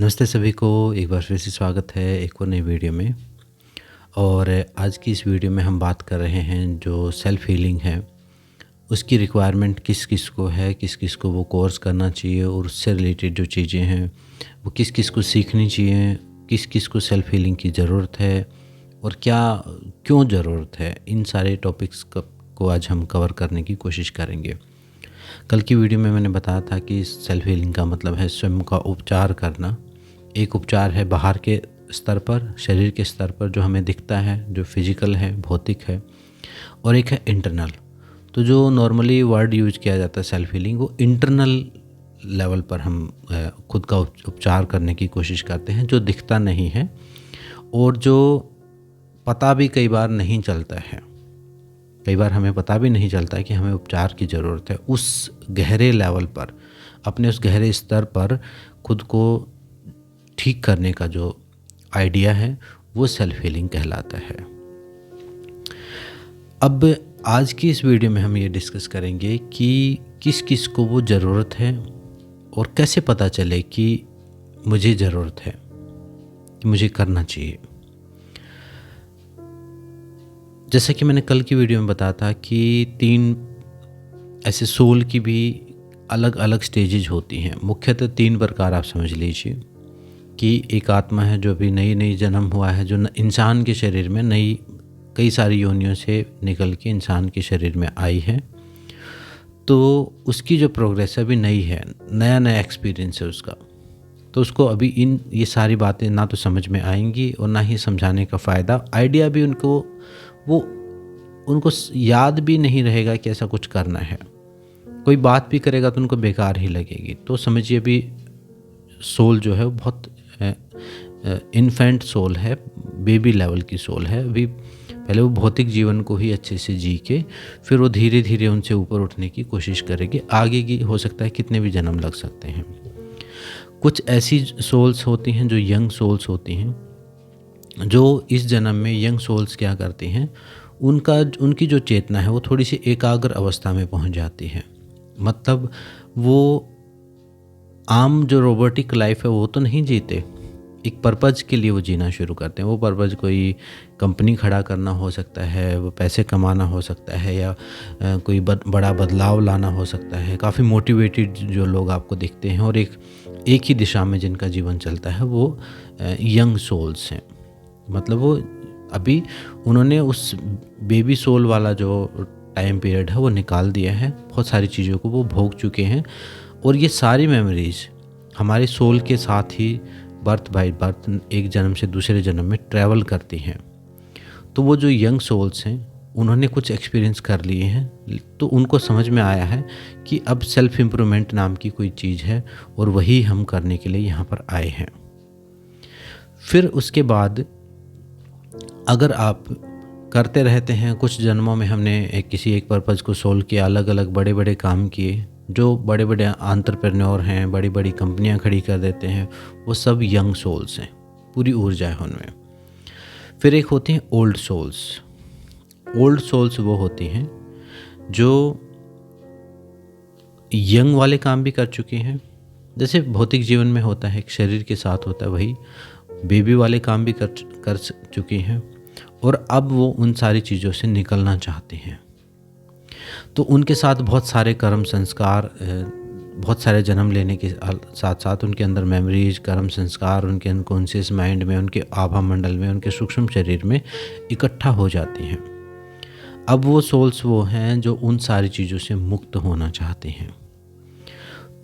नमस्ते सभी को एक बार फिर से स्वागत है एक और नई वीडियो में। और आज की इस वीडियो में हम बात कर रहे हैं जो सेल्फ़ हीलिंग है उसकी रिक्वायरमेंट किस किस को है, किस किस को वो कोर्स करना चाहिए और उससे रिलेटेड जो चीज़ें हैं वो किस किस को सीखनी चाहिए, किस किस को सेल्फ़ हीलिंग की ज़रूरत है और क्या क्यों ज़रूरत है। इन सारे टॉपिक्स को आज हम कवर करने की कोशिश करेंगे। कल की वीडियो में मैंने बताया था कि सेल्फ़ हीलिंग का मतलब है स्वयं का उपचार करना। एक उपचार है बाहर के स्तर पर, शरीर के स्तर पर जो हमें दिखता है, जो फिजिकल है, भौतिक है, और एक है इंटरनल। तो जो नॉर्मली वर्ड यूज किया जाता है सेल्फ हीलिंग, वो इंटरनल लेवल पर हम खुद का उपचार करने की कोशिश करते हैं, जो दिखता नहीं है और जो पता भी कई बार नहीं चलता है। कई बार हमें पता भी नहीं चलता है कि हमें उपचार की ज़रूरत है। उस गहरे लेवल पर, अपने उस गहरे स्तर पर खुद को ठीक करने का जो आइडिया है वो सेल्फ हीलिंग कहलाता है। अब आज की इस वीडियो में हम ये डिस्कस करेंगे कि किस किस को वो ज़रूरत है और कैसे पता चले कि मुझे ज़रूरत है, कि मुझे करना चाहिए। जैसा कि मैंने कल की वीडियो में बताया था कि 3 ऐसे सोल की भी अलग अलग स्टेजेज होती हैं। मुख्यतः 3 प्रकार आप समझ लीजिए कि एक आत्मा है जो अभी नई जन्म हुआ है, जो इंसान के शरीर में कई सारी योनियों से निकल के इंसान के शरीर में आई है। तो उसकी जो प्रोग्रेस अभी नई है, नया एक्सपीरियंस है उसका, तो उसको अभी ये सारी बातें ना तो समझ में आएंगी और ना ही समझाने का फ़ायदा, आइडिया भी उनको याद भी नहीं रहेगा कि ऐसा कुछ करना है। कोई बात भी करेगा तो उनको बेकार ही लगेगी। तो समझिए अभी सोल जो है वो बहुत इन्फेंट सोल है, बेबी लेवल की सोल है। अभी पहले वो भौतिक जीवन को ही अच्छे से जी के फिर वो धीरे धीरे उनसे ऊपर उठने की कोशिश करेगी। आगे की हो सकता है कितने भी जन्म लग सकते हैं। कुछ ऐसी सोल्स होती हैं जो यंग सोल्स होती हैं, जो इस जन्म में यंग सोल्स क्या करती हैं, उनकी जो चेतना है वो थोड़ी सी एकाग्र अवस्था में पहुंच जाती है। मतलब वो आम जो रोबोटिक लाइफ है वो तो नहीं जीते, एक पर्पज़ के लिए वो जीना शुरू करते हैं। वो पर्पज़ कोई कंपनी खड़ा करना हो सकता है, वो पैसे कमाना हो सकता है, या कोई बड़ा बदलाव लाना हो सकता है। काफ़ी मोटिवेटेड जो लोग आपको दिखते हैं और एक ही दिशा में जिनका जीवन चलता है वो यंग सोल्स हैं। मतलब वो अभी उन्होंने उस बेबी सोल वाला जो टाइम पीरियड है वो निकाल दिया है, बहुत सारी चीज़ों को वो भोग चुके हैं और ये सारी मेमोरीज़ हमारे सोल के साथ ही बर्थ बाय बर्थ एक जन्म से दूसरे जन्म में ट्रैवल करती हैं। तो वो जो यंग सोल्स हैं उन्होंने कुछ एक्सपीरियंस कर लिए हैं, तो उनको समझ में आया है कि अब सेल्फ इम्प्रूवमेंट नाम की कोई चीज़ है और वही हम करने के लिए यहाँ पर आए हैं। फिर उसके बाद अगर आप करते रहते हैं, कुछ जन्मों में हमने किसी एक पर्पज़ को सोल्व किया, अलग अलग बड़े बड़े काम किए, जो बड़े बड़े एंटरप्रेन्योर हैं, बड़ी बड़ी कंपनियां खड़ी कर देते हैं, वो सब यंग सोल्स हैं, पूरी ऊर्जा है उनमें। फिर एक होती हैं ओल्ड सोल्स। ओल्ड सोल्स वो होती हैं जो यंग वाले काम भी कर चुकी हैं, जैसे भौतिक जीवन में होता है, एक शरीर के साथ होता है, वही बेबी वाले काम भी कर चुकी हैं और अब वो उन सारी चीज़ों से निकलना चाहती हैं। तो उनके साथ बहुत सारे कर्म संस्कार, बहुत सारे जन्म लेने के साथ साथ उनके अंदर मेमोरीज, कर्म संस्कार उनके अनकॉन्शियस माइंड में, उनके आभा मंडल में, उनके सूक्ष्म शरीर में इकट्ठा हो जाती हैं। अब वो सोल्स वो हैं जो उन सारी चीज़ों से मुक्त होना चाहते हैं,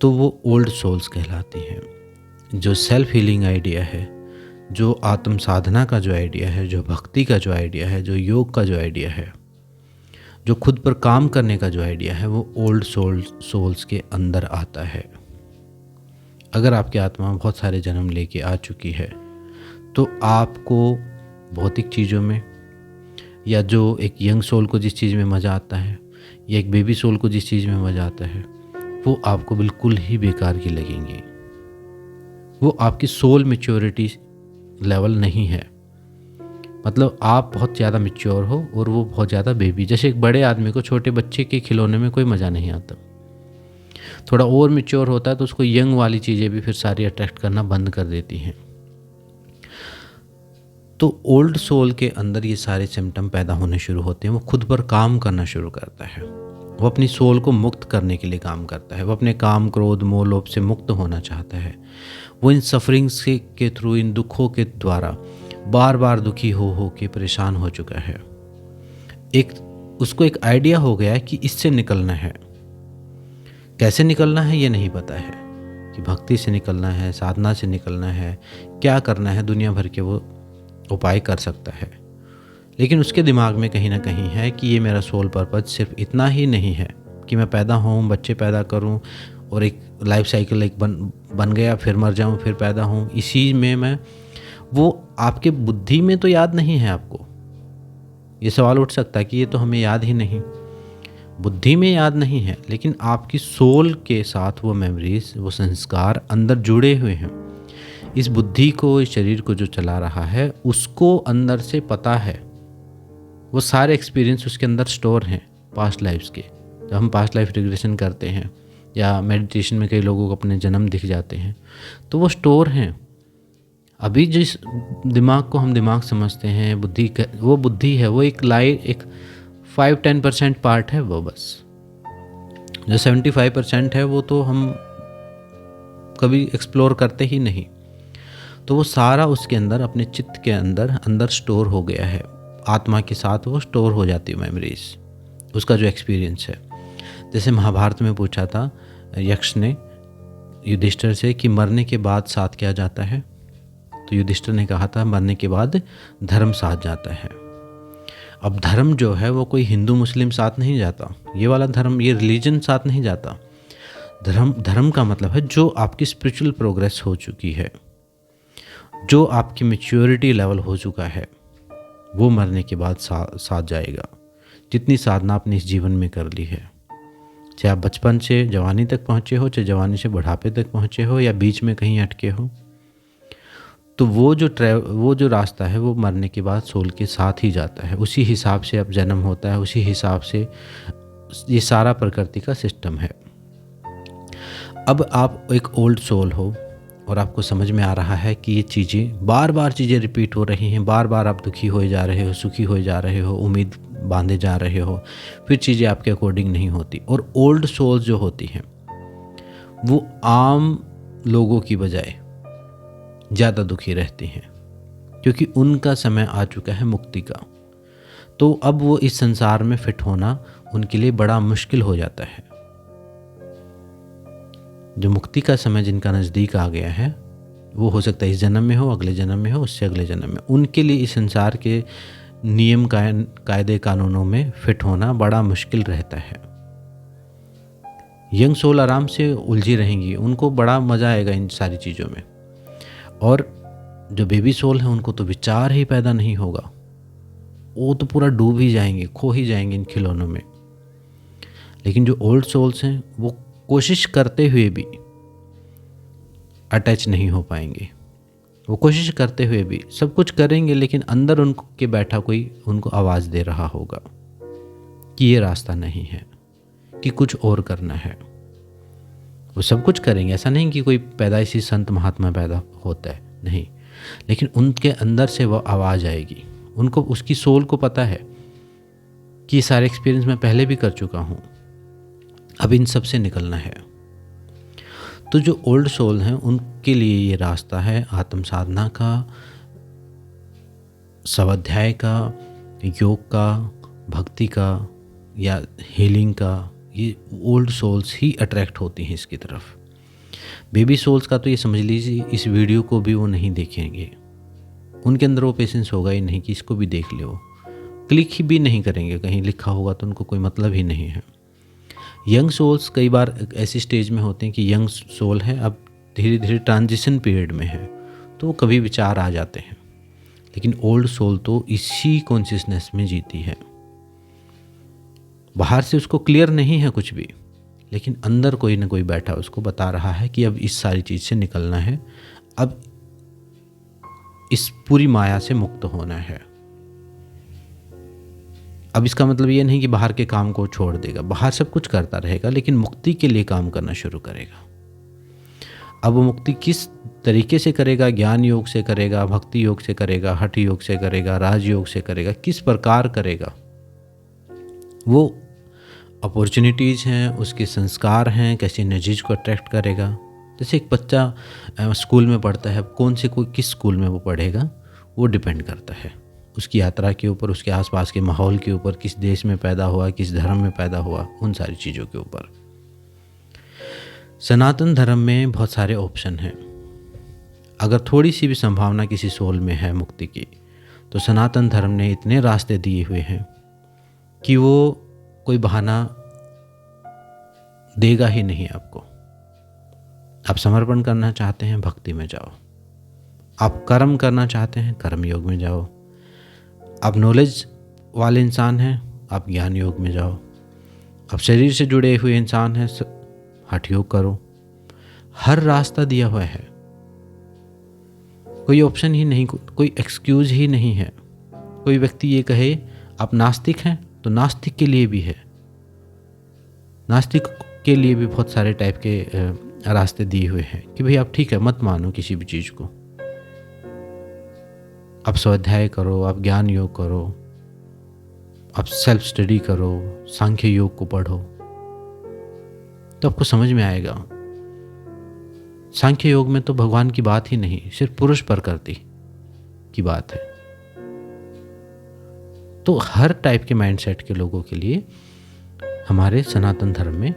तो वो ओल्ड सोल्स कहलाती हैं। जो सेल्फ हीलिंग आइडिया है, जो आत्म साधना का जो आइडिया है, जो भक्ति का जो आइडिया है, जो योग का जो आइडिया है, जो खुद पर काम करने का जो आइडिया है, वो ओल्ड सोल्स के अंदर आता है। अगर आपकी आत्मा बहुत सारे जन्म लेके आ चुकी है तो आपको भौतिक चीज़ों में, या जो एक यंग सोल को जिस चीज़ में मज़ा आता है, या एक बेबी सोल को जिस चीज़ में मज़ा आता है, वो आपको बिल्कुल ही बेकार की लगेंगी। वो आपकी सोल मैच्योरिटी लेवल नहीं है। मतलब आप बहुत ज़्यादा मैच्योर हो और वो बहुत ज़्यादा बेबी। जैसे एक बड़े आदमी को छोटे बच्चे के खिलौने में कोई मज़ा नहीं आता, थोड़ा और मैच्योर होता है तो उसको यंग वाली चीज़ें भी फिर सारी अट्रैक्ट करना बंद कर देती हैं। तो ओल्ड सोल के अंदर ये सारे सिम्टम पैदा होने शुरू होते हैं। वो खुद पर काम करना शुरू करता है, वो अपनी सोल को मुक्त करने के लिए काम करता है, वो अपने काम, क्रोध, मोह, लोभ से मुक्त होना चाहता है। वो इन सफरिंग्स के थ्रू, इन दुखों के द्वारा बार बार दुखी हो के परेशान हो चुका है। उसको एक आइडिया हो गया है कि इससे निकलना है। कैसे निकलना है ये नहीं पता है, कि भक्ति से निकलना है, साधना से निकलना है, क्या करना है, दुनिया भर के वो उपाय कर सकता है। लेकिन उसके दिमाग में कहीं ना कहीं है कि ये मेरा सोल पर्पज सिर्फ इतना ही नहीं है कि मैं पैदा होऊं, बच्चे पैदा करूं और एक लाइफ साइकिल एक बन गया, फिर मर जाऊं, फिर पैदा होऊं, इसी में मैं। वो आपके बुद्धि में तो याद नहीं है। आपको ये सवाल उठ सकता है कि ये तो हमें याद ही नहीं, बुद्धि में याद नहीं है, लेकिन आपकी सोल के साथ वो मेमोरीज, वो संस्कार अंदर जुड़े हुए हैं। इस बुद्धि को, इस शरीर को जो चला रहा है, उसको अंदर से पता है। वो सारे एक्सपीरियंस उसके अंदर स्टोर हैं पास्ट लाइफ्स के। जब हम पास्ट लाइफ रिग्रेशन करते हैं या मेडिटेशन में कई लोगों को अपने जन्म दिख जाते हैं, तो वो स्टोर हैं। अभी जिस दिमाग को हम दिमाग समझते हैं, वो बुद्धि है, वो एक 5-10% पार्ट है वो बस। जो 75% है वो तो हम कभी एक्सप्लोर करते ही नहीं। तो वो सारा उसके अंदर, अपने चित्त के अंदर स्टोर हो गया है। आत्मा के साथ वो स्टोर हो जाती है मेमोरीज, उसका जो एक्सपीरियंस है। जैसे महाभारत में पूछा था यक्ष ने युधिष्ठिर से कि मरने के बाद साथ क्या जाता है, तो युधिष्ठिर ने कहा था मरने के बाद धर्म साथ जाता है। अब धर्म जो है वो कोई हिंदू मुस्लिम साथ नहीं जाता, ये वाला धर्म, ये रिलीजन साथ नहीं जाता। धर्म का मतलब है जो आपकी स्पिरिचुअल प्रोग्रेस हो चुकी है, जो आपकी मैच्योरिटी लेवल हो चुका है, वो मरने के बाद साथ जाएगा। जितनी साधना आपने इस जीवन में कर ली है, चाहे आप बचपन से जवानी तक पहुँचे हो, चाहे जवानी से बुढ़ापे तक पहुँचे हो, या बीच में कहीं अटके हो, तो वो जो रास्ता है वो मरने के बाद सोल के साथ ही जाता है। उसी हिसाब से अब जन्म होता है, उसी हिसाब से ये सारा प्रकृति का सिस्टम है। अब आप एक ओल्ड सोल हो और आपको समझ में आ रहा है कि ये चीज़ें बार बार रिपीट हो रही हैं, बार बार आप दुखी होए जा रहे हो, सुखी होए जा रहे हो, उम्मीद बांधे जा रहे हो, फिर चीज़ें आपके अकॉर्डिंग नहीं होती। और ओल्ड सोल्स जो होती हैं वो आम लोगों की बजाय ज़्यादा दुखी रहती हैं, क्योंकि उनका समय आ चुका है मुक्ति का। तो अब वो इस संसार में फिट होना उनके लिए बड़ा मुश्किल हो जाता है। जो मुक्ति का समय जिनका नज़दीक आ गया है, वो हो सकता है इस जन्म में हो, अगले जन्म में हो, उससे अगले जन्म में, उनके लिए इस संसार के नियम कायदे कानूनों में फिट होना बड़ा मुश्किल रहता है। यंग सोल आराम से उलझी रहेंगी, उनको बड़ा मज़ा आएगा इन सारी चीज़ों में। और जो बेबी सोल है उनको तो विचार ही पैदा नहीं होगा, वो तो पूरा डूब ही जाएंगे, खो ही जाएंगे इन खिलौनों में। लेकिन जो ओल्ड सोल्स हैं वो कोशिश करते हुए भी अटैच नहीं हो पाएंगे। वो कोशिश करते हुए भी सब कुछ करेंगे, लेकिन अंदर उनके बैठा कोई उनको आवाज़ दे रहा होगा कि ये रास्ता नहीं है, कि कुछ और करना है। वो सब कुछ करेंगे, ऐसा नहीं कि कोई पैदाइशी संत महात्मा पैदा होता है, नहीं, लेकिन उनके अंदर से वो आवाज़ आएगी। उनको, उसकी सोल को पता है कि ये सारे एक्सपीरियंस मैं पहले भी कर चुका हूँ, अब इन सब से निकलना है। तो जो ओल्ड सोल हैं उनके लिए ये रास्ता है आत्म साधना का, स्वाध्याय का, योग का, भक्ति का या हीलिंग का। ये ओल्ड सोल्स ही अट्रैक्ट होती हैं इसकी तरफ। बेबी सोल्स का तो ये समझ लीजिए इस वीडियो को भी वो नहीं देखेंगे, उनके अंदर वो पेशेंस होगा ही नहीं कि इसको भी देख ले। वो क्लिक ही भी नहीं करेंगे, कहीं लिखा होगा तो उनको कोई मतलब ही नहीं है। यंग सोल्स कई बार ऐसी स्टेज में होते हैं कि यंग सोल है, अब धीरे धीरे ट्रांजिशन पीरियड में है, तो वो कभी विचार आ जाते हैं। लेकिन ओल्ड सोल तो इसी कॉन्शियसनेस में जीती है। बाहर से उसको क्लियर नहीं है कुछ भी, लेकिन अंदर कोई ना कोई बैठा उसको बता रहा है कि अब इस सारी चीज़ से निकलना है, अब इस पूरी माया से मुक्त होना है, अब इसका मतलब ये नहीं कि बाहर के काम को छोड़ देगा, बाहर सब कुछ करता रहेगा, लेकिन मुक्ति के लिए काम करना शुरू करेगा। अब वो मुक्ति किस तरीके से करेगा, ज्ञान योग से करेगा, भक्ति योग से करेगा, हठ योग से करेगा, राजयोग से करेगा, किस प्रकार करेगा, वो अपॉर्चुनिटीज़ हैं, उसके संस्कार हैं, कैसी एनर्जीज को अट्रैक्ट करेगा। जैसे एक बच्चा स्कूल में पढ़ता है, कौन से कोई किस स्कूल में वो पढ़ेगा वो डिपेंड करता है उसकी यात्रा के ऊपर, उसके आसपास के माहौल के ऊपर, किस देश में पैदा हुआ, किस धर्म में पैदा हुआ, उन सारी चीज़ों के ऊपर। सनातन धर्म में बहुत सारे ऑप्शन हैं। अगर थोड़ी सी भी संभावना किसी सोल में है मुक्ति की, तो सनातन धर्म ने इतने रास्ते दिए हुए हैं कि वो कोई बहाना देगा ही नहीं आपको। आप समर्पण करना चाहते हैं, भक्ति में जाओ। आप कर्म करना चाहते हैं, कर्म योग में जाओ। आप नॉलेज वाले इंसान हैं, आप ज्ञान योग में जाओ। आप शरीर से जुड़े हुए इंसान हैं, हठ योग करो। हर रास्ता दिया हुआ है, कोई ऑप्शन ही नहीं, कोई एक्सक्यूज़ ही नहीं है। कोई व्यक्ति ये कहे आप नास्तिक हैं, तो नास्तिक के लिए भी है। नास्तिक के लिए भी बहुत सारे टाइप के रास्ते दिए हुए हैं कि भाई आप ठीक है, मत मानो किसी भी चीज़ को, आप स्वाध्याय करो, आप ज्ञान योग करो, आप सेल्फ स्टडी करो, सांख्य योग को पढ़ो, तो आपको समझ में आएगा। सांख्य योग में तो भगवान की बात ही नहीं, सिर्फ पुरुष प्रकृति की बात है। तो हर टाइप के माइंडसेट के लोगों के लिए हमारे सनातन धर्म में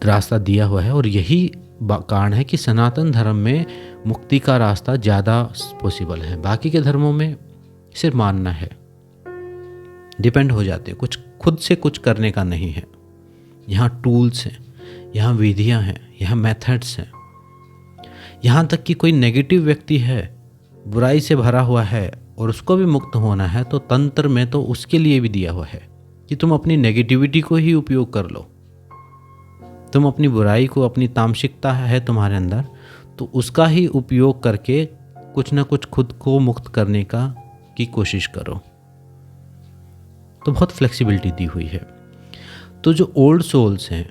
रास्ता दिया हुआ है, और यही कारण है कि सनातन धर्म में मुक्ति का रास्ता ज़्यादा पॉसिबल है। बाकी के धर्मों में सिर्फ मानना है, डिपेंड हो जाते हैं, कुछ खुद से कुछ करने का नहीं है। यहाँ टूल्स हैं, यहाँ विधियाँ हैं, यहाँ मेथड्स हैं। यहाँ तक कि कोई नेगेटिव व्यक्ति है, बुराई से भरा हुआ है और उसको भी मुक्त होना है, तो तंत्र में तो उसके लिए भी दिया हुआ है कि तुम अपनी नेगेटिविटी को ही उपयोग कर लो। तुम अपनी बुराई को, अपनी तामसिकता है तुम्हारे अंदर, तो उसका ही उपयोग करके कुछ ना कुछ खुद को मुक्त करने की कोशिश करो। तो बहुत फ्लेक्सिबिलिटी दी हुई है। तो जो ओल्ड सोल्स हैं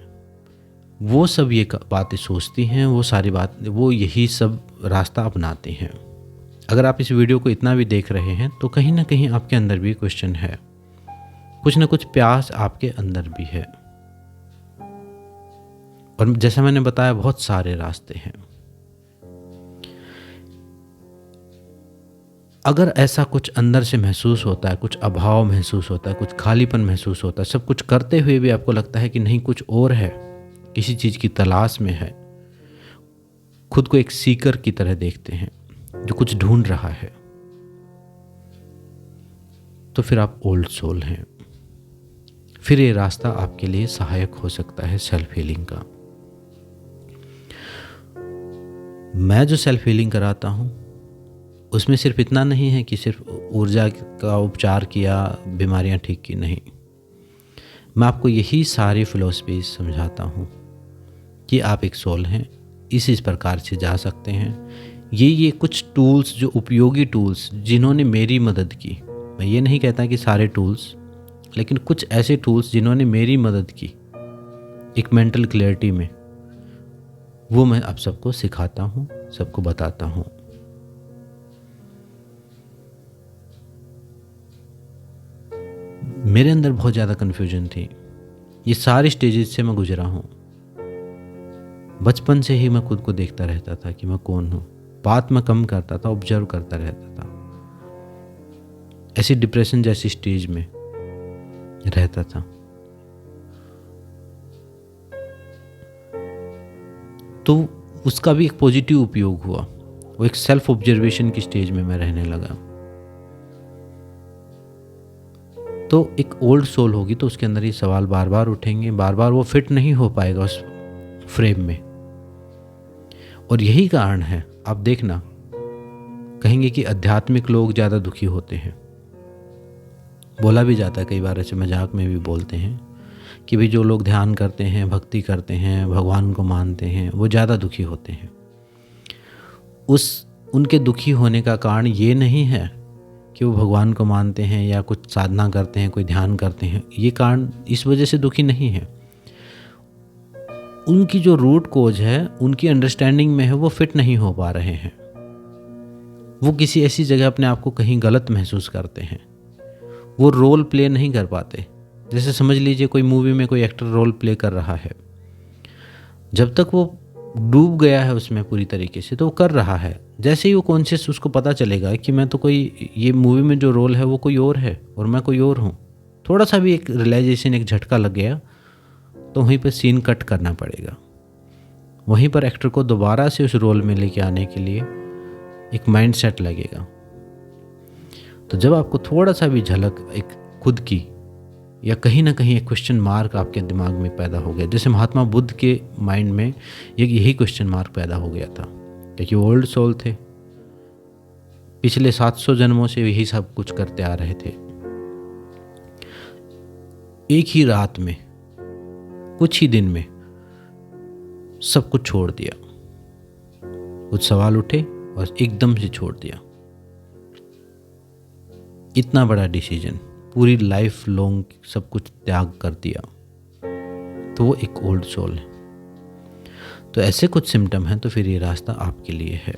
वो सब ये बातें सोचती हैं, वो सारी बात, वो यही सब रास्ता अपनाते हैं। अगर आप इस वीडियो को इतना भी देख रहे हैं तो कहीं ना कहीं आपके अंदर भी क्वेश्चन है, कुछ ना कुछ प्यास आपके अंदर भी है। और जैसा मैंने बताया, बहुत सारे रास्ते हैं। अगर ऐसा कुछ अंदर से महसूस होता है, कुछ अभाव महसूस होता है, कुछ खालीपन महसूस होता है, सब कुछ करते हुए भी आपको लगता है कि नहीं कुछ और है, किसी चीज़ की तलाश में है, खुद को एक सीकर की तरह देखते हैं जो कुछ ढूंढ रहा है, तो फिर आप ओल्ड सोल हैं। फिर ये रास्ता आपके लिए सहायक हो सकता है सेल्फ हीलिंग का। मैं जो सेल्फ हीलिंग कराता हूँ उसमें सिर्फ इतना नहीं है कि सिर्फ ऊर्जा का उपचार किया, बीमारियाँ ठीक की, नहीं। मैं आपको यही सारी फिलॉसफी समझाता हूँ कि आप एक सोल हैं, इस प्रकार से जा सकते हैं। ये कुछ टूल्स, जो उपयोगी टूल्स जिन्होंने मेरी मदद की, मैं ये नहीं कहता कि सारे टूल्स, लेकिन कुछ ऐसे टूल्स जिन्होंने मेरी मदद की एक मेंटल क्लैरिटी में, वो मैं आप सबको सिखाता हूँ, सबको बताता हूँ। मेरे अंदर बहुत ज़्यादा कन्फ्यूजन थी, ये सारी स्टेजेस से मैं गुजरा हूँ। बचपन से ही मैं खुद को देखता रहता था कि मैं कौन हूँ। बात मैं कम करता था, ऑब्जर्व करता रहता था, ऐसी डिप्रेशन जैसी स्टेज में रहता था। तो उसका भी एक पॉजिटिव उपयोग हुआ, वो एक सेल्फ ऑब्जर्वेशन की स्टेज में मैं रहने लगा। तो एक ओल्ड सोल होगी तो उसके अंदर ये सवाल बार बार उठेंगे, बार बार वो फिट नहीं हो पाएगा उस फ्रेम में। और यही कारण है, आप देखना, कहेंगे कि आध्यात्मिक लोग ज़्यादा दुखी होते हैं। बोला भी जाता है, कई बार ऐसे मजाक में भी बोलते हैं कि भाई जो लोग ध्यान करते हैं, भक्ति करते हैं, भगवान को मानते हैं, वो ज़्यादा दुखी होते हैं। उनके दुखी होने का कारण ये नहीं है कि वो भगवान को मानते हैं या कुछ साधना करते हैं, कोई ध्यान करते हैं, ये कारण इस वजह से दुखी नहीं है। उनकी जो रूट कोज है, उनकी अंडरस्टैंडिंग में है, वो फिट नहीं हो पा रहे हैं। वो किसी ऐसी जगह अपने आप को कहीं गलत महसूस करते हैं, वो रोल प्ले नहीं कर पाते। जैसे समझ लीजिए कोई मूवी में कोई एक्टर रोल प्ले कर रहा है, जब तक वो डूब गया है उसमें पूरी तरीके से तो वो कर रहा है। जैसे ही वो कॉन्शियस उसको पता चलेगा कि मैं तो कोई, ये मूवी में जो रोल है वो कोई और है और मैं कोई और हूँ, थोड़ा सा भी एक रियलाइजेशन, एक झटका लग गया तो वहीं पर सीन कट करना पड़ेगा। वहीं पर एक्टर को दोबारा से उस रोल में लेके आने के लिए एक माइंड सेट लगेगा। तो जब आपको थोड़ा सा भी झलक एक खुद की या कहीं ना कहीं एक क्वेश्चन मार्क आपके दिमाग में पैदा हो गया, जैसे महात्मा बुद्ध के माइंड में यही क्वेश्चन मार्क पैदा हो गया था, क्योंकि वो ओल्ड सोल थे, पिछले 700 जन्मों से यही सब कुछ करते आ रहे थे। एक ही रात में, कुछ ही दिन में सब कुछ छोड़ दिया। कुछ सवाल उठे और एकदम से छोड़ दिया। इतना बड़ा डिसीजन, पूरी लाइफ लॉन्ग सब कुछ त्याग कर दिया, तो वो एक ओल्ड सोल है। तो ऐसे कुछ सिम्टम हैं, तो फिर ये रास्ता आपके लिए है।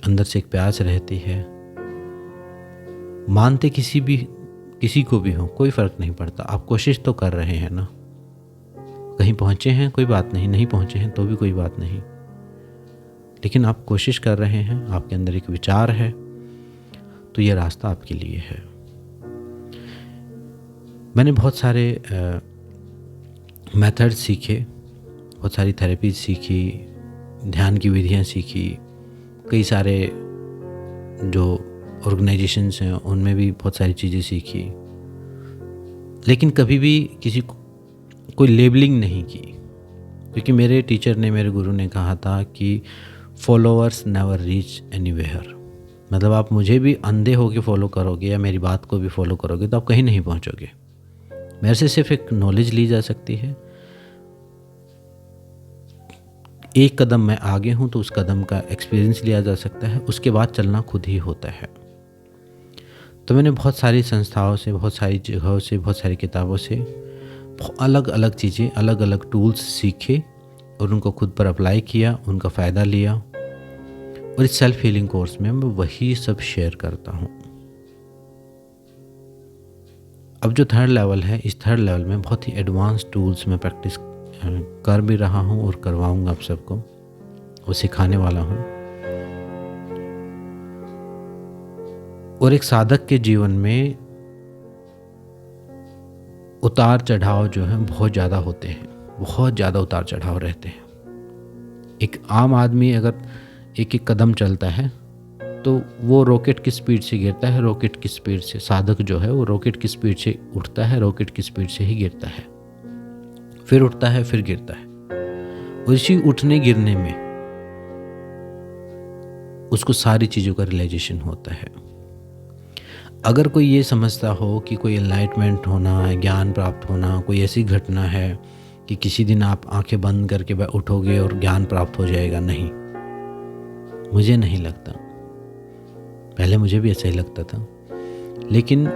अंदर से एक प्यास रहती है, मानते किसी को भी हो, कोई फर्क नहीं पड़ता, आप कोशिश तो कर रहे हैं ना। कहीं पहुंचे हैं कोई बात नहीं, नहीं पहुंचे हैं तो भी कोई बात नहीं, लेकिन आप कोशिश कर रहे हैं, आपके अंदर एक विचार है, तो ये रास्ता आपके लिए है। मैंने बहुत सारे मेथड सीखे, बहुत सारी थेरेपी सीखी, ध्यान की विधियां सीखी, कई सारे जो ऑर्गेनाइजेशंस हैं उनमें भी बहुत सारी चीज़ें सीखी, लेकिन कभी भी किसी को कोई लेबलिंग नहीं की, क्योंकि मेरे टीचर ने, मेरे गुरु ने कहा था कि फॉलोअर्स नेवर रीच एनीवेयर। मतलब आप मुझे भी अंधे होके फॉलो करोगे या मेरी बात को भी फॉलो करोगे तो आप कहीं नहीं पहुंचोगे। मेरे से सिर्फ एक नॉलेज ली जा सकती है, एक कदम मैं आगे हूं तो उस कदम का एक्सपीरियंस लिया जा सकता है, उसके बाद चलना खुद ही होता है। तो मैंने बहुत सारी संस्थाओं से, बहुत सारी जगहों से, बहुत सारी किताबों से अलग अलग चीज़ें, अलग अलग टूल्स सीखे और उनको खुद पर अप्लाई किया, उनका फ़ायदा लिया, और इस सेल्फ हीलिंग कोर्स में मैं वही सब शेयर करता हूँ। अब जो थर्ड लेवल है, इस थर्ड लेवल में बहुत ही एडवांस टूल्स में प्रैक्टिस कर भी रहा हूँ और करवाऊँगा आप सबको, वो सिखाने वाला हूँ। और एक साधक के जीवन में उतार चढ़ाव जो है बहुत ज़्यादा होते हैं, बहुत ज़्यादा उतार चढ़ाव रहते हैं। एक आम आदमी अगर एक एक कदम चलता है तो वो रॉकेट की स्पीड से गिरता है, रॉकेट की स्पीड से। साधक जो है वो रॉकेट की स्पीड से उठता है, रॉकेट की स्पीड से ही गिरता है, फिर उठता है, फिर गिरता है। और इसी उठने गिरने में उसको सारी चीज़ों का रियलाइजेशन होता है। अगर कोई ये समझता हो कि कोई एनलाइटमेंट होना, ज्ञान प्राप्त होना कोई ऐसी घटना है कि किसी दिन आप आंखें बंद करके उठोगे और ज्ञान प्राप्त हो जाएगा, नहीं, मुझे नहीं लगता। पहले मुझे भी ऐसा ही लगता था, लेकिन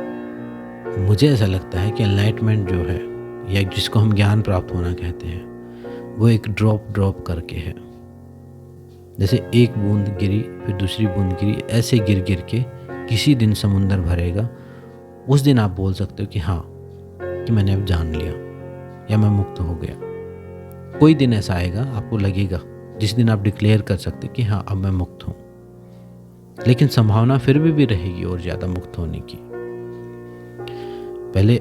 मुझे ऐसा लगता है कि एनलाइटमेंट जो है, या जिसको हम ज्ञान प्राप्त होना कहते हैं, वो एक ड्रॉप करके है। जैसे एक बूंद गिरी, फिर दूसरी बूंद गिरी, ऐसे गिर गिर के किसी दिन समुंदर भरेगा। उस दिन आप बोल सकते हो कि हाँ, कि मैंने अब जान लिया या मैं मुक्त हो गया। कोई दिन ऐसा आएगा, आपको लगेगा, जिस दिन आप डिक्लेयर कर सकते कि हाँ अब मैं मुक्त हूँ, लेकिन संभावना फिर भी रहेगी और ज़्यादा मुक्त होने की। पहले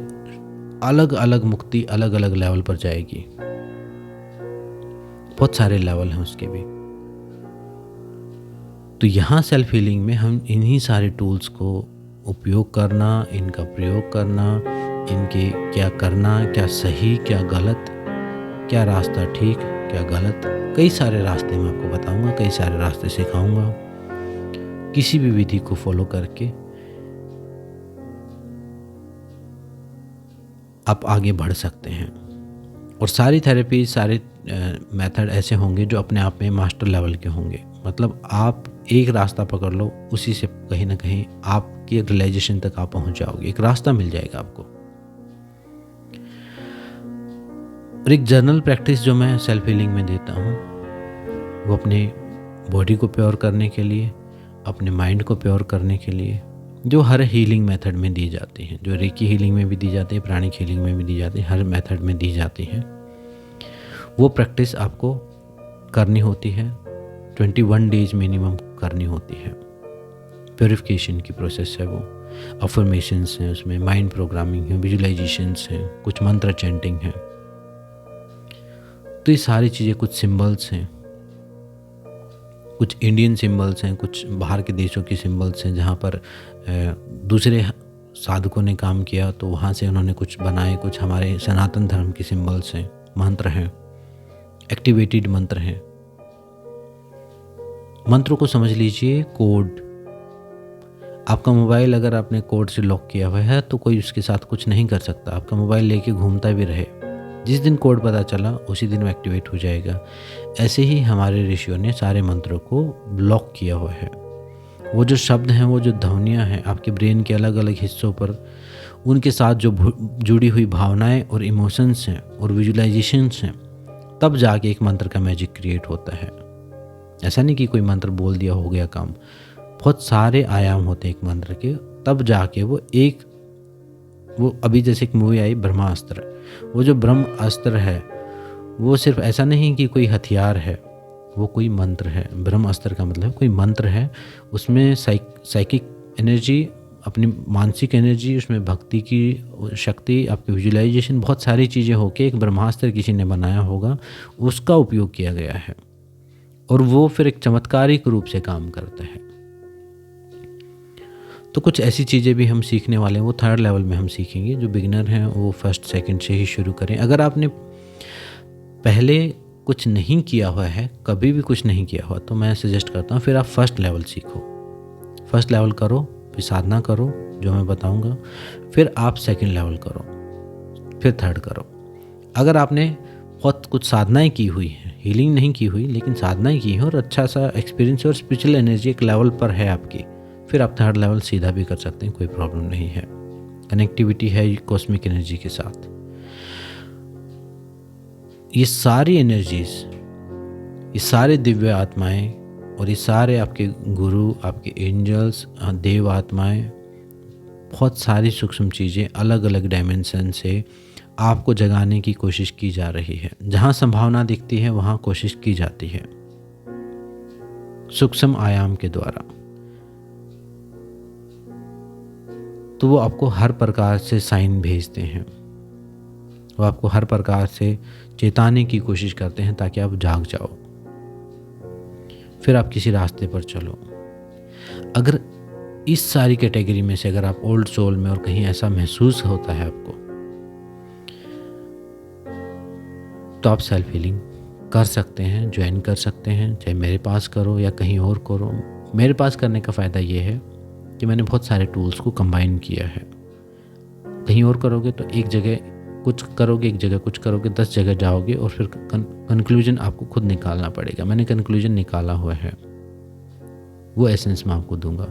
अलग अलग मुक्ति अलग अलग लेवल पर जाएगी, बहुत सारे लेवल हैं उसके भी। तो यहाँ सेल्फ हीलिंग में हम इन्हीं सारे टूल्स को उपयोग करना, इनका प्रयोग करना, इनके क्या करना, क्या सही क्या गलत, क्या रास्ता ठीक क्या गलत, कई सारे रास्ते मैं आपको बताऊंगा, कई सारे रास्ते सिखाऊंगा। किसी भी विधि को फॉलो करके आप आगे बढ़ सकते हैं। और सारी थेरेपी, सारे मेथड ऐसे होंगे जो अपने आप में मास्टर लेवल के होंगे। मतलब आप एक रास्ता पकड़ लो, उसी से कहीं ना कहीं आपकी रियलाइजेशन तक आप पहुंच जाओगे, एक रास्ता मिल जाएगा आपको। और एक जर्नल प्रैक्टिस जो मैं सेल्फ हीलिंग में देता हूँ, वो अपने बॉडी को प्योर करने के लिए, अपने माइंड को प्योर करने के लिए, जो हर हीलिंग मेथड में दी जाती हैं, जो रेकी हीलिंग में भी दी जाती है, प्राणिक हीलिंग में भी दी जाती है, हर मेथड में दी जाती हैं, वो प्रैक्टिस आपको करनी होती है। 21 डेज मिनिमम करनी होती है। प्योरिफिकेशन की प्रोसेस है वो। अफर्मेशंस हैं उसमें, माइंड प्रोग्रामिंग है, विजुअलाइजेशंस हैं, कुछ मंत्र चैंटिंग है। तो ये सारी चीज़ें, कुछ सिंबल्स हैं, कुछ इंडियन सिंबल्स हैं, कुछ बाहर के देशों की सिंबल्स हैं, जहाँ पर दूसरे साधकों ने काम किया तो वहाँ से उन्होंने कुछ बनाए, कुछ हमारे सनातन धर्म की सिंबल्स हैं, मंत्र हैं, एक्टिवेटेड मंत्र हैं। मंत्रों को समझ लीजिए कोड। आपका मोबाइल अगर आपने कोड से लॉक किया हुआ है तो कोई उसके साथ कुछ नहीं कर सकता, आपका मोबाइल लेके घूमता भी रहे, जिस दिन कोड पता चला उसी दिन वो एक्टिवेट हो जाएगा। ऐसे ही हमारे ऋषियों ने सारे मंत्रों को लॉक किया हुआ है। वो जो शब्द हैं, वो जो ध्वनियाँ हैं आपके ब्रेन के अलग अलग हिस्सों पर, उनके साथ जो जुड़ी हुई भावनाएं और इमोशंस हैं और विजुअलाइजेशंस हैं, तब जाके एक मंत्र का मैजिक क्रिएट होता है। ऐसा नहीं कि कोई मंत्र बोल दिया हो गया काम, बहुत सारे आयाम होते हैं एक मंत्र के, तब जाके वो अभी जैसे एक मूवी आई ब्रह्मास्त्र, वो जो ब्रह्म अस्त्र है वो सिर्फ ऐसा नहीं कि कोई हथियार है, वो कोई मंत्र है। ब्रह्म अस्त्र का मतलब कोई मंत्र है, उसमें साइकिक एनर्जी, अपनी मानसिक एनर्जी, उसमें भक्ति की शक्ति, आपकी विजुअलाइजेशन, बहुत सारी चीज़ें होके एक ब्रह्मास्त्र किसी ने बनाया होगा, उसका उपयोग किया गया है और वो फिर एक चमत्कारिक रूप से काम करता है। तो कुछ ऐसी चीज़ें भी हम सीखने वाले हैं, वो 3rd लेवल में हम सीखेंगे। जो बिगिनर हैं वो 1st 2nd से ही शुरू करें। अगर आपने पहले कुछ नहीं किया हुआ है, कभी भी कुछ नहीं किया हुआ, तो मैं सजेस्ट करता हूँ फिर आप 1st लेवल सीखो। 1st लेवल करो, फिर साधना करो जो मैं बताऊँगा, फिर आप 2nd लेवल करो, फिर 3rd करो। अगर आपने बहुत कुछ साधनाएं की हुई हैं, हीलिंग नहीं की हुई लेकिन साधनाएं की हैं और अच्छा सा एक्सपीरियंस और स्पिरिचुअल एनर्जी एक लेवल पर है आपकी, फिर आप 3rd लेवल सीधा भी कर सकते हैं, कोई प्रॉब्लम नहीं है। कनेक्टिविटी है कॉस्मिक एनर्जी के साथ। ये सारी एनर्जीज, ये सारे दिव्य आत्माएं और ये सारे आपके गुरु, आपके एंजल्स, देव आत्माएं, बहुत सारी सूक्ष्म चीज़ें अलग अलग डायमेंशन से आपको जगाने की कोशिश की जा रही है। जहाँ संभावना दिखती है वहाँ कोशिश की जाती है सूक्ष्म आयाम के द्वारा। तो वो आपको हर प्रकार से साइन भेजते हैं, वो आपको हर प्रकार से चेताने की कोशिश करते हैं ताकि आप जाग जाओ, फिर आप किसी रास्ते पर चलो। अगर इस सारी कैटेगरी में से अगर आप ओल्ड सोल में और कहीं ऐसा महसूस होता है आपको, तो आप सेल्फ हीलिंग कर सकते हैं, ज्वाइन कर सकते हैं, चाहे मेरे पास करो या कहीं और करो। मेरे पास करने का फ़ायदा ये है कि मैंने बहुत सारे टूल्स को कंबाइन किया है। कहीं और करोगे तो एक जगह कुछ करोगे, एक जगह कुछ करोगे, 10 जगह जाओगे और फिर कंक्लूजन आपको खुद निकालना पड़ेगा। मैंने कंक्लूजन निकाला हुआ है, वो एसेंस मैं आपको दूंगा।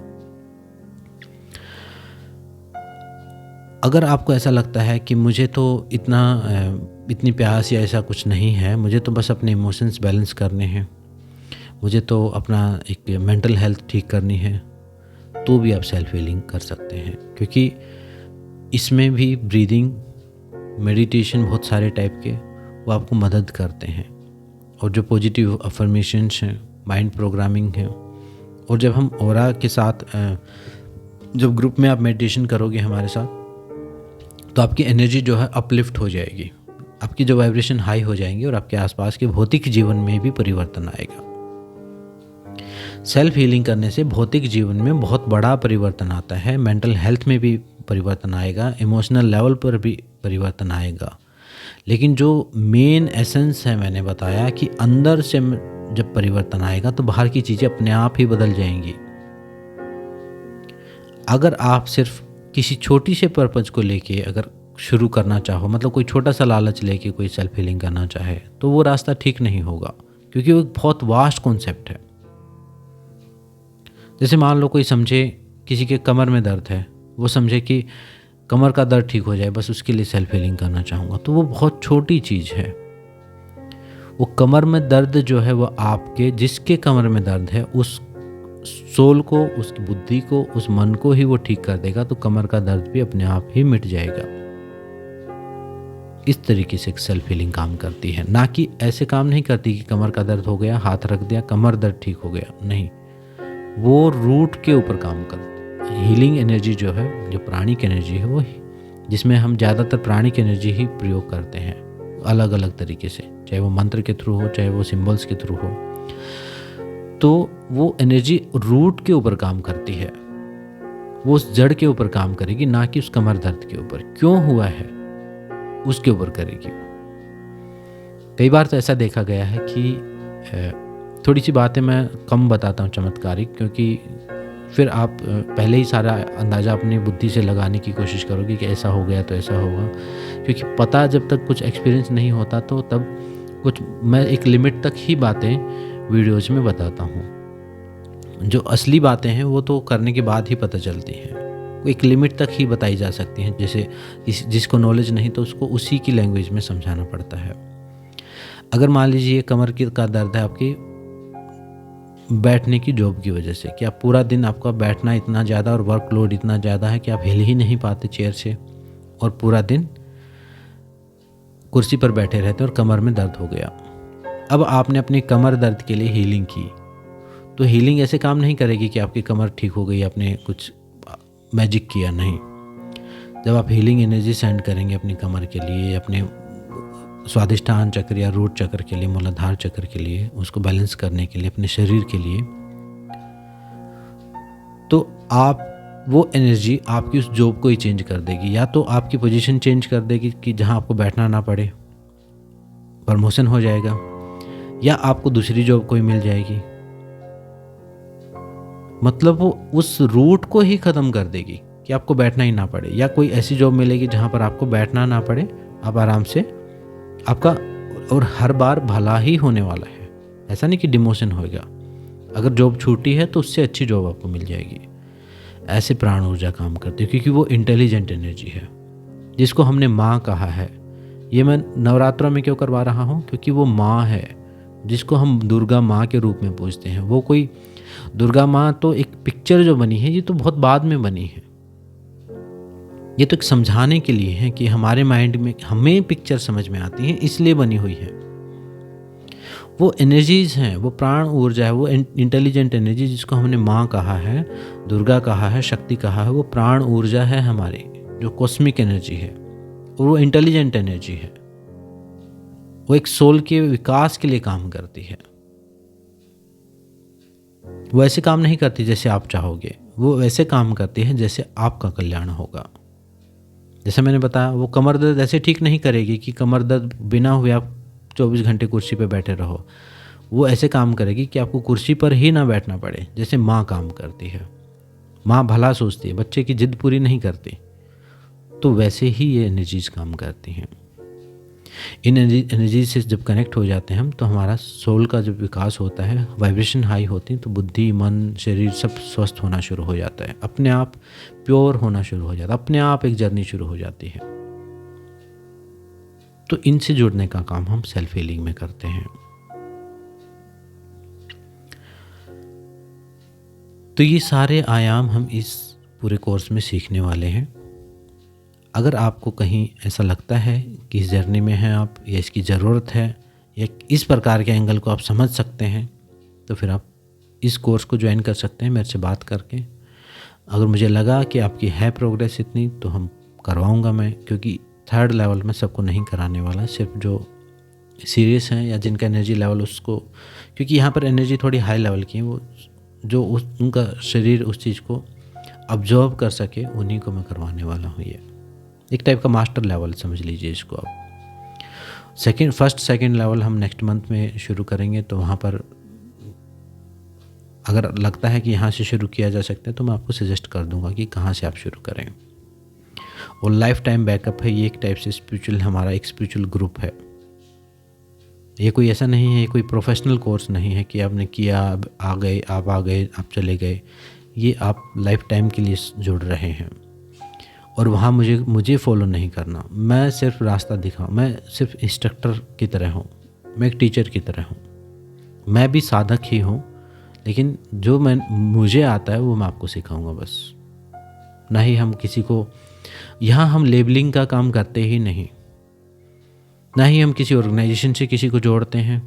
अगर आपको ऐसा लगता है कि मुझे तो इतनी प्यास या ऐसा कुछ नहीं है, मुझे तो बस अपने इमोशंस बैलेंस करने हैं, मुझे तो अपना एक मेंटल हेल्थ ठीक करनी है, तो भी आप सेल्फ हीलिंग कर सकते हैं। क्योंकि इसमें भी ब्रीदिंग, मेडिटेशन, बहुत सारे टाइप के वो आपको मदद करते हैं। और जो पॉजिटिव अफर्मेशंस हैं, माइंड प्रोग्रामिंग है, और जब हम ऑरा के साथ, जब ग्रुप में आप मेडिटेशन करोगे हमारे साथ, तो आपकी एनर्जी जो है अपलिफ्ट हो जाएगी, आपकी जो वाइब्रेशन हाई हो जाएंगी और आपके आसपास के भौतिक जीवन में भी परिवर्तन आएगा। सेल्फ हीलिंग करने से भौतिक जीवन में बहुत बड़ा परिवर्तन आता है, मेंटल हेल्थ में भी परिवर्तन आएगा, इमोशनल लेवल पर भी परिवर्तन आएगा। लेकिन जो मेन एसेंस है, मैंने बताया कि अंदर से जब परिवर्तन आएगा तो बाहर की चीज़ें अपने आप ही बदल जाएंगी। अगर आप सिर्फ किसी छोटी से पर्पज को लेके अगर शुरू करना चाहो, मतलब कोई छोटा सा लालच लेके कोई सेल्फ हीलिंग करना चाहे, तो वो रास्ता ठीक नहीं होगा, क्योंकि वो एक बहुत वास्ट कॉन्सेप्ट है। जैसे मान लो कोई समझे किसी के कमर में दर्द है, वो समझे कि कमर का दर्द ठीक हो जाए, बस उसके लिए सेल्फ हीलिंग करना चाहूँगा, तो वो बहुत छोटी चीज़ है। वो कमर में दर्द जो है वो आपके, जिसके कमर में दर्द है उस सोल को, उसकी बुद्धि को, उस मन को ही वो ठीक कर देगा, तो कमर का दर्द भी अपने आप ही मिट जाएगा। इस तरीके से सेल्फ हीलिंग काम करती है, ना कि ऐसे काम नहीं करती कि कमर का दर्द हो गया, हाथ रख दिया, कमर दर्द ठीक हो गया। नहीं, वो रूट के ऊपर काम करती है। हीलिंग एनर्जी जो है, जो प्राणिक एनर्जी है, वो जिसमें हम ज़्यादातर प्राणिक एनर्जी ही प्रयोग करते हैं अलग अलग तरीके से, चाहे वो मंत्र के थ्रू हो, चाहे वो सिंबल्स के थ्रू हो, तो वो एनर्जी रूट के ऊपर काम करती है। वो उस जड़ के ऊपर काम करेगी, ना कि उस कमर दर्द के ऊपर। क्यों हुआ है उसके ऊपर करेगी। कई बार तो ऐसा देखा गया है कि थोड़ी सी बातें मैं कम बताता हूँ चमत्कारिक, क्योंकि फिर आप पहले ही सारा अंदाज़ा अपनी बुद्धि से लगाने की कोशिश करोगे कि ऐसा हो गया तो ऐसा होगा, क्योंकि पता जब तक कुछ एक्सपीरियंस नहीं होता तो तब कुछ मैं एक लिमिट तक ही बातें वीडियोज में बताता हूँ। जो असली बातें हैं वो तो करने के बाद ही पता चलती हैं, वो एक लिमिट तक ही बताई जा सकती हैं। जैसे जिसको नॉलेज नहीं तो उसको उसी की लैंग्वेज में समझाना पड़ता है। अगर मान लीजिए कमर का दर्द है आपकी बैठने की जॉब की वजह से, कि आप पूरा दिन आपका बैठना इतना ज़्यादा और वर्कलोड इतना ज़्यादा है कि आप हिल ही नहीं पाते चेयर से, और पूरा दिन कुर्सी पर बैठे रहते और कमर में दर्द हो गया। अब आपने अपनी कमर दर्द के लिए हीलिंग की, तो हीलिंग ऐसे काम नहीं करेगी कि आपकी कमर ठीक हो गई, आपने कुछ मैजिक किया। नहीं, जब आप हीलिंग एनर्जी सेंड करेंगे अपनी कमर के लिए, अपने स्वादिष्ठान चक्र या रूट चक्र के लिए, मूलाधार चक्र के लिए, उसको बैलेंस करने के लिए, अपने शरीर के लिए, तो आप वो एनर्जी आपकी उस जॉब को ही चेंज कर देगी। या तो आपकी पोजीशन चेंज कर देगी कि जहां आपको बैठना ना पड़े, प्रमोशन हो जाएगा, या आपको दूसरी जॉब कोई मिल जाएगी। मतलब वो उस रूट को ही ख़त्म कर देगी कि आपको बैठना ही ना पड़े, या कोई ऐसी जॉब मिलेगी जहाँ पर आपको बैठना ना पड़े, आप आराम से आपका, और हर बार भला ही होने वाला है। ऐसा नहीं कि डिमोशन होएगा। अगर जॉब छूटी है तो उससे अच्छी जॉब आपको मिल जाएगी। ऐसे प्राण ऊर्जा काम करती है, क्योंकि वो इंटेलिजेंट एनर्जी है, जिसको हमने माँ कहा है। ये मैं नवरात्रों में क्यों करवा रहा हूँ, क्योंकि वो माँ है जिसको हम दुर्गा माँ के रूप में पूजते हैं। वो कोई दुर्गा माँ तो एक पिक्चर जो बनी है, ये तो बहुत बाद में बनी है। ये तो एक समझाने के लिए है कि हमारे माइंड में हमें पिक्चर समझ में आती है, इसलिए बनी हुई है। वो एनर्जीज हैं, वो प्राण ऊर्जा है, वो इंटेलिजेंट एनर्जी जिसको हमने माँ कहा है, दुर्गा कहा है, शक्ति कहा है, वो प्राण ऊर्जा है हमारी, जो कॉस्मिक एनर्जी है, और वो इंटेलिजेंट एनर्जी है। वो एक सोल के विकास के लिए काम करती है। वो ऐसे काम नहीं करती जैसे आप चाहोगे, वो वैसे काम करती है जैसे आपका कल्याण होगा। जैसे मैंने बताया, वो कमर दर्द ऐसे ठीक नहीं करेगी कि कमर दर्द बिना हुए आप 24 घंटे कुर्सी पर बैठे रहो। वो ऐसे काम करेगी कि आपको कुर्सी पर ही ना बैठना पड़े, जैसे माँ काम करती है। माँ भला सोचती है, बच्चे की जिद पूरी नहीं करती, तो वैसे ही ये एनर्जीज काम करती हैं। इन एनर्जी से जब कनेक्ट हो जाते हैं हम, तो हमारा सोल का जब विकास होता है, वाइब्रेशन हाई होती है, तो बुद्धि, मन, शरीर सब स्वस्थ होना शुरू हो जाता है, अपने आप प्योर होना शुरू हो जाता है, अपने आप एक जर्नी शुरू हो जाती है। तो इनसे जुड़ने का काम हम सेल्फ हीलिंग में करते हैं। तो ये सारे आयाम हम इस पूरे कोर्स में सीखने वाले हैं। अगर आपको कहीं ऐसा लगता है कि इस जर्नी में हैं आप, या इसकी ज़रूरत है, या इस प्रकार के एंगल को आप समझ सकते हैं, तो फिर आप इस कोर्स को ज्वाइन कर सकते हैं मेरे से बात करके। अगर मुझे लगा कि आपकी है प्रोग्रेस इतनी, तो हम करवाऊंगा मैं, क्योंकि 3rd लेवल में सबको नहीं कराने वाला, सिर्फ जो सीरियस हैं या जिनका एनर्जी लेवल उसको, क्योंकि यहाँ पर एनर्जी थोड़ी हाई लेवल की है, वो जो उनका शरीर उस चीज़ को अब्जॉर्व कर सके, उन्हीं को मैं करवाने वाला हूँ। ये एक टाइप का मास्टर लेवल समझ लीजिए इसको आप। फर्स्ट सेकंड लेवल हम नेक्स्ट मंथ में शुरू करेंगे, तो वहाँ पर अगर लगता है कि यहाँ से शुरू किया जा सकता है, तो मैं आपको सजेस्ट कर दूंगा कि कहाँ से आप शुरू करें। और लाइफ टाइम बैकअप है, ये एक टाइप से स्पिरिचुअल, हमारा एक स्पिरिचुअल ग्रुप है, ये कोई ऐसा नहीं है, ये कोई प्रोफेशनल कोर्स नहीं है कि आपने किया अब आ गए, आप चले गए। ये आप लाइफ टाइम के लिए जुड़ रहे हैं और वहाँ मुझे फॉलो नहीं करना। मैं सिर्फ रास्ता दिखाऊँ, मैं सिर्फ इंस्ट्रक्टर की तरह हूँ, मैं एक टीचर की तरह हूँ। मैं भी साधक ही हूँ, लेकिन जो मुझे आता है वो मैं आपको सिखाऊंगा बस। ना ही हम किसी को, यहाँ हम लेबलिंग का काम करते ही नहीं, ना ही हम किसी ऑर्गेनाइजेशन से किसी को जोड़ते हैं,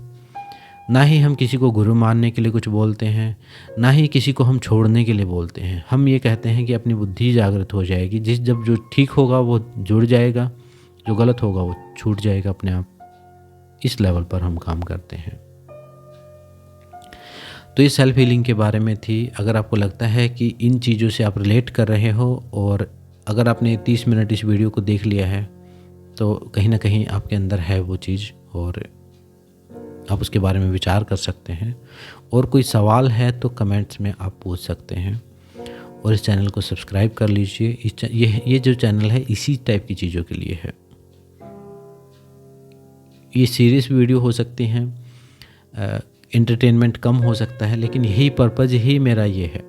ना ही हम किसी को गुरु मानने के लिए कुछ बोलते हैं, ना ही किसी को हम छोड़ने के लिए बोलते हैं। हम ये कहते हैं कि अपनी बुद्धि जागृत हो जाएगी, जब जो ठीक होगा वो जुड़ जाएगा, जो गलत होगा वो छूट जाएगा अपने आप। इस लेवल पर हम काम करते हैं। तो ये सेल्फ हीलिंग के बारे में थी। अगर आपको लगता है कि इन चीज़ों से आप रिलेट कर रहे हो और अगर आपने 30 मिनट इस वीडियो को देख लिया है तो कहीं ना कहीं आपके अंदर है वो चीज़ और आप उसके बारे में विचार कर सकते हैं। और कोई सवाल है तो कमेंट्स में आप पूछ सकते हैं और इस चैनल को सब्सक्राइब कर लीजिए। ये जो चैनल है इसी टाइप की चीज़ों के लिए है। ये सीरियस वीडियो हो सकती हैं, एंटरटेनमेंट कम हो सकता है, लेकिन यही पर्पज़ ही मेरा ये है।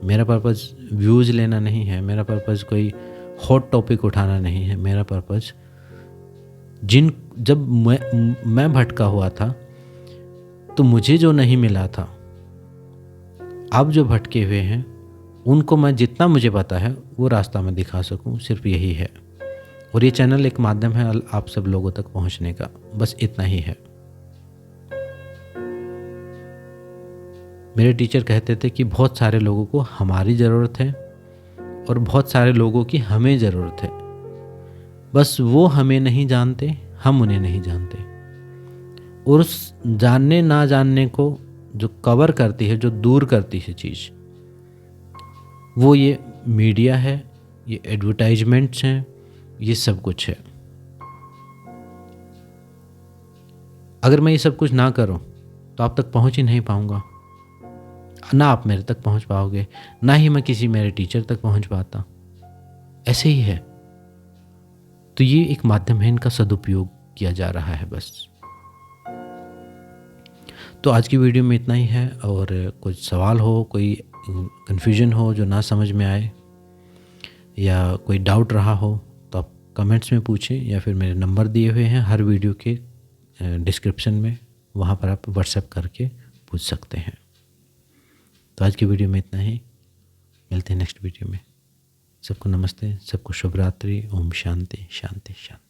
मेरा पर्पज़ व्यूज़ लेना नहीं है, मेरा पर्पज़ कोई हॉट टॉपिक उठाना नहीं है। मेरा पर्पज़ जब मैं भटका हुआ था तो मुझे जो नहीं मिला था, अब जो भटके हुए हैं उनको मैं जितना मुझे पता है वो रास्ता मैं दिखा सकूं, सिर्फ यही है। और ये चैनल एक माध्यम है आप सब लोगों तक पहुंचने का, बस इतना ही है। मेरे टीचर कहते थे कि बहुत सारे लोगों को हमारी ज़रूरत है और बहुत सारे लोगों की हमें ज़रूरत है, बस वो हमें नहीं जानते, हम उन्हें नहीं जानते। और उस जानने ना जानने को जो कवर करती है, जो दूर करती है चीज़, वो ये मीडिया है, ये एडवर्टाइजमेंट्स हैं, ये सब कुछ है। अगर मैं ये सब कुछ ना करूं तो आप तक पहुंच ही नहीं पाऊंगा, ना आप मेरे तक पहुंच पाओगे, ना ही मैं किसी मेरे टीचर तक पहुंच पाता। ऐसे ही है। तो ये एक माध्यम है, इनका सदुपयोग किया जा रहा है बस। तो आज की वीडियो में इतना ही है। और कुछ सवाल हो, कोई कन्फ्यूजन हो जो ना समझ में आए या कोई डाउट रहा हो तो आप कमेंट्स में पूछें या फिर मेरे नंबर दिए हुए हैं हर वीडियो के डिस्क्रिप्शन में, वहाँ पर आप व्हाट्सएप करके पूछ सकते हैं। तो आज की वीडियो में इतना ही, मिलते हैं नेक्स्ट वीडियो में। सबको नमस्ते, सबको शुभ रात्रि, ओम शांति शांति शांति।